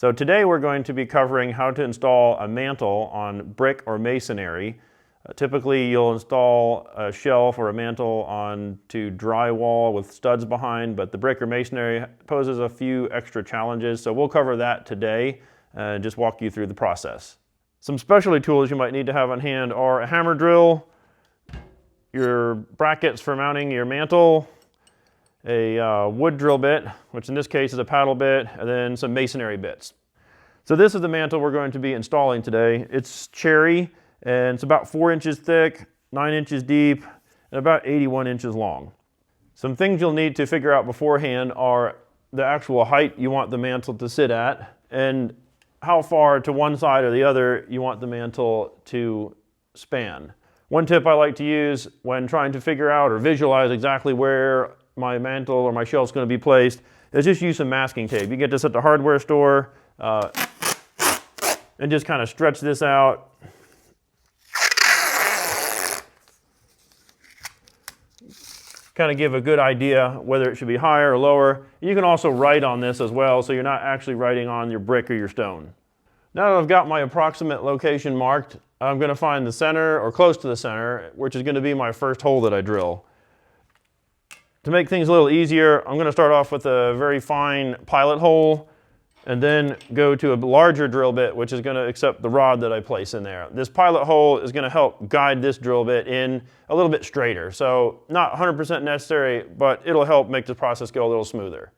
So today we're going to be covering how to install a mantle on brick or masonry. Typically you'll install a shelf or a mantle onto drywall with studs behind, but the brick or masonry poses a few extra challenges, so we'll cover that today and just walk you through the process. Some specialty tools you might need to have on hand are a hammer drill, your brackets for mounting your mantle, a wood drill bit, which in this case is a paddle bit, and then some masonry bits. So this is the mantle we're going to be installing today. It's cherry, and it's about 4 inches thick, 9 inches deep, and about 81 inches long. Some things you'll need to figure out beforehand are the actual height you want the mantle to sit at, and how far to one side or the other you want the mantle to span. One tip I like to use when trying to figure out or visualize exactly where my mantle or my shelf is going to be placed is just use some masking tape. You get this at the hardware store and just kind of stretch this out. Kind of give a good idea whether it should be higher or lower. You can also write on this as well, so you're not actually writing on your brick or your stone. Now that I've got my approximate location marked, I'm going to find the center or close to the center, which is going to be my first hole that I drill. To make things a little easier, I'm going to start off with a very fine pilot hole and then go to a larger drill bit, which is going to accept the rod that I place in there. This pilot hole is going to help guide this drill bit in a little bit straighter. So not 100% necessary, but it'll help make the process go a little smoother.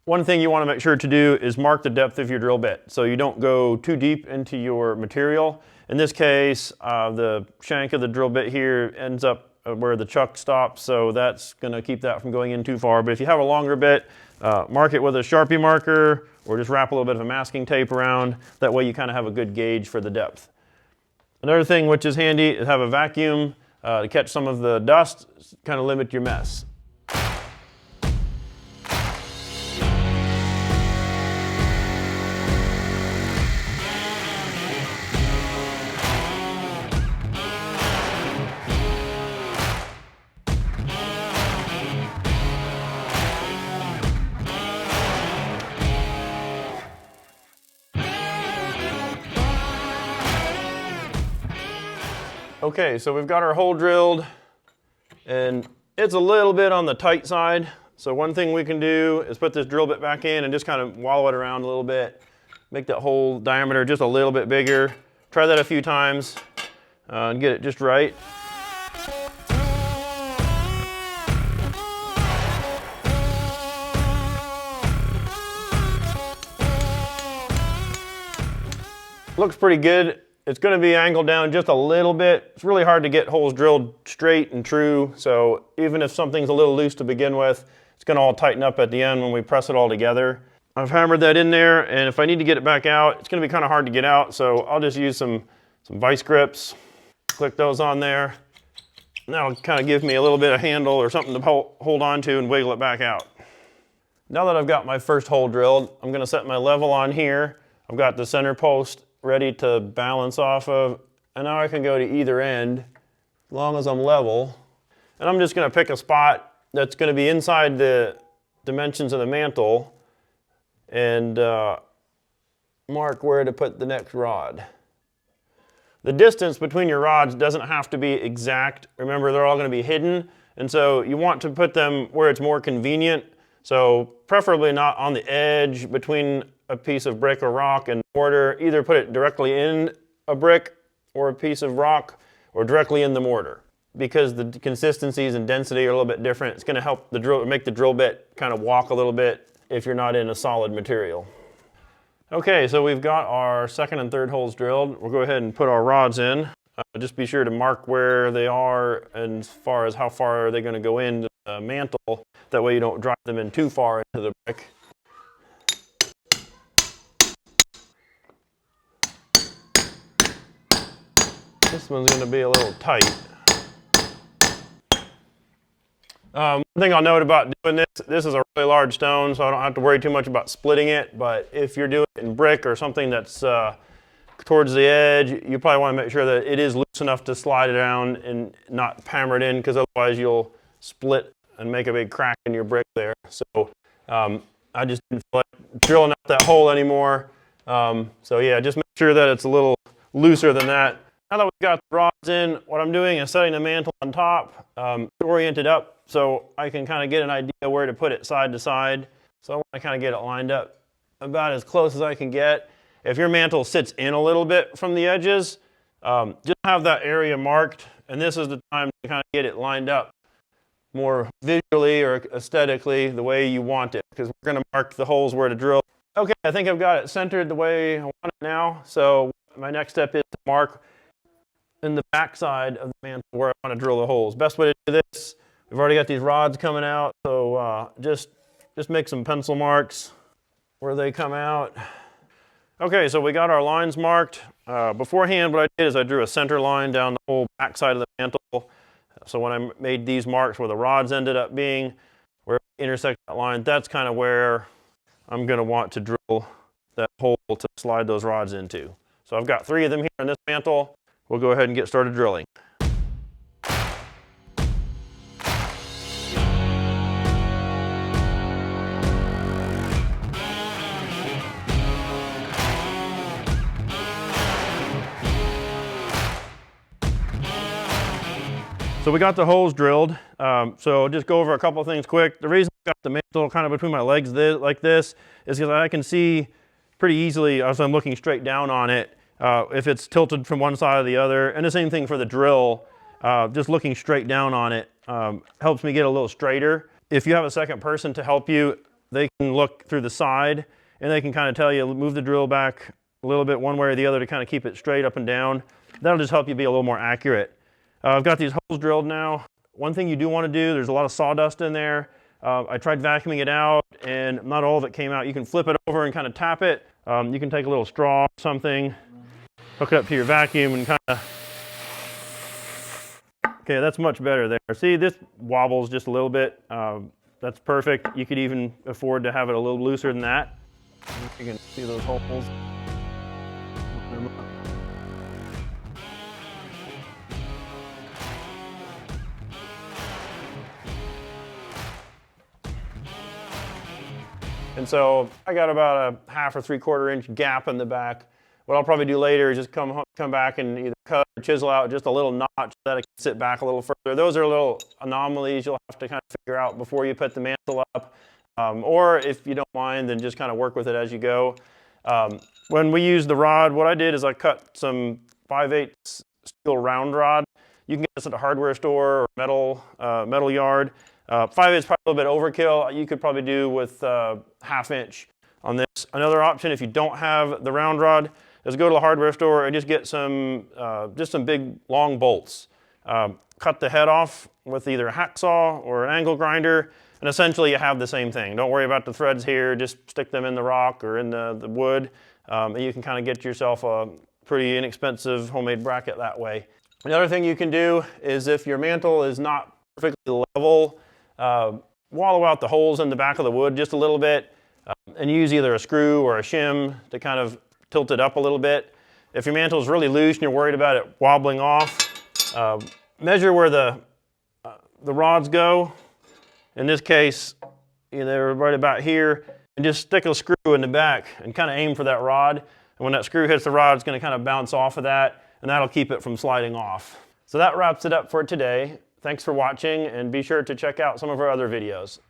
One thing you want to make sure to do is mark the depth of your drill bit so you don't go too deep into your material. In this case, the shank of the drill bit here ends up where the chuck stops, so that's going to keep that from going in too far. But if you have a longer bit, mark it with a Sharpie marker or just wrap a little bit of a masking tape around. That way you kind of have a good gauge for the depth. Another thing which is handy is have a vacuum to catch some of the dust, kind of limit your mess. Okay, so we've got our hole drilled, and it's a little bit on the tight side. So one thing we can do is put this drill bit back in and just kind of wallow it around a little bit, make that hole diameter just a little bit bigger. Try that a few times and get it just right. Looks pretty good. It's going to be angled down just a little bit. It's really hard to get holes drilled straight and true, so even if something's a little loose to begin with, it's going to all tighten up at the end when we press it all together. I've hammered that in there, and if I need to get it back out, it's going to be kind of hard to get out, so I'll just use some vice grips, click those on there, and that'll kind of give me a little bit of handle or something to hold on to and wiggle it back out. Now that I've got my first hole drilled, I'm going to set my level on here. I've got the center post ready to balance off of, and now I can go to either end as long as I'm level. And I'm just going to pick a spot that's going to be inside the dimensions of the mantle and mark where to put the next rod. The distance between your rods doesn't have to be exact. Remember, they're all going to be hidden, and so you want to put them where it's more convenient. So preferably not on the edge between a piece of brick or rock and mortar. Either put it directly in a brick or a piece of rock or directly in the mortar. Because the consistencies and density are a little bit different, it's going to help make the drill bit kind of walk a little bit if you're not in a solid material. Okay, so we've got our second and third holes drilled. We'll go ahead and put our rods in. Just be sure to mark where they are and as far as how far are they going to go into the mantle. That way you don't drive them in too far into the brick. This one's going to be a little tight. One thing I'll note about doing this is a really large stone, so I don't have to worry too much about splitting it, but if you're doing it in brick or something that's towards the edge, you probably want to make sure that it is loose enough to slide it down and not hammer it in, because otherwise you'll split and make a big crack in your brick there. So I just didn't feel like drilling out that hole anymore. So yeah, just make sure that it's a little looser than that. Now that we've got the rods in, what I'm doing is setting the mantle on top, oriented up so I can kind of get an idea where to put it side to side. So I want to kind of get it lined up about as close as I can get. If your mantle sits in a little bit from the edges, just have that area marked, and this is the time to kind of get it lined up more visually or aesthetically the way you want it, because we're going to mark the holes where to drill. Okay, I think I've got it centered the way I want it now. So my next step is to mark in the back side of the mantle where I want to drill the holes. Best way to do this, we've already got these rods coming out, so just make some pencil marks where they come out. Okay, so we got our lines marked. Beforehand, what I did is I drew a center line down the whole back side of the mantle. So when I made these marks where the rods ended up being, where we intersect that line, that's kind of where I'm going to want to drill that hole to slide those rods into. So I've got 3 of them here in this mantle. We'll go ahead and get started drilling. So we got the holes drilled. So just go over a couple of things quick. The reason I got the mantle kind of between my legs like this is because I can see pretty easily as I'm looking straight down on it if it's tilted from one side or the other. And the same thing for the drill. Just looking straight down on it helps me get a little straighter. If you have a second person to help you, they can look through the side and they can kind of tell you, move the drill back a little bit one way or the other to kind of keep it straight up and down. That'll just help you be a little more accurate. I've got these holes drilled now. One thing you do want to do, there's a lot of sawdust in there. I tried vacuuming it out and not all of it came out. You can flip it over and kind of tap it. You can take a little straw or something, hook it up to your vacuum and kind of, okay, that's much better there. See, this wobbles just a little bit. That's perfect. You could even afford to have it a little looser than that. You can see those holes. And so I got about a 1/2 or 3/4 inch gap in the back. What I'll probably do later is just come back and either cut or chisel out just a little notch so that it can sit back a little further. Those are little anomalies you'll have to kind of figure out before you put the mantle up. Or if you don't mind, then just kind of work with it as you go. When we use the rod, what I did is I cut some 5/8 steel round rod. You can get this at a hardware store or metal yard. 5/8 is probably a little bit overkill. You could probably do with 1/2 inch on this. Another option, if you don't have the round rod, is go to the hardware store and just get some big long bolts. Cut the head off with either a hacksaw or an angle grinder, and essentially you have the same thing. Don't worry about the threads here. Just stick them in the rock or in the wood, and you can kind of get yourself a pretty inexpensive homemade bracket that way. Another thing you can do is if your mantle is not perfectly level, wallow out the holes in the back of the wood just a little bit and use either a screw or a shim to kind of tilt it up a little bit. If your mantle is really loose and you're worried about it wobbling off, measure where the rods go. In this case, they're right about here, and just stick a screw in the back and kind of aim for that rod. And when that screw hits the rod, it's going to kind of bounce off of that, and that'll keep it from sliding off. So that wraps it up for today. Thanks for watching, and be sure to check out some of our other videos.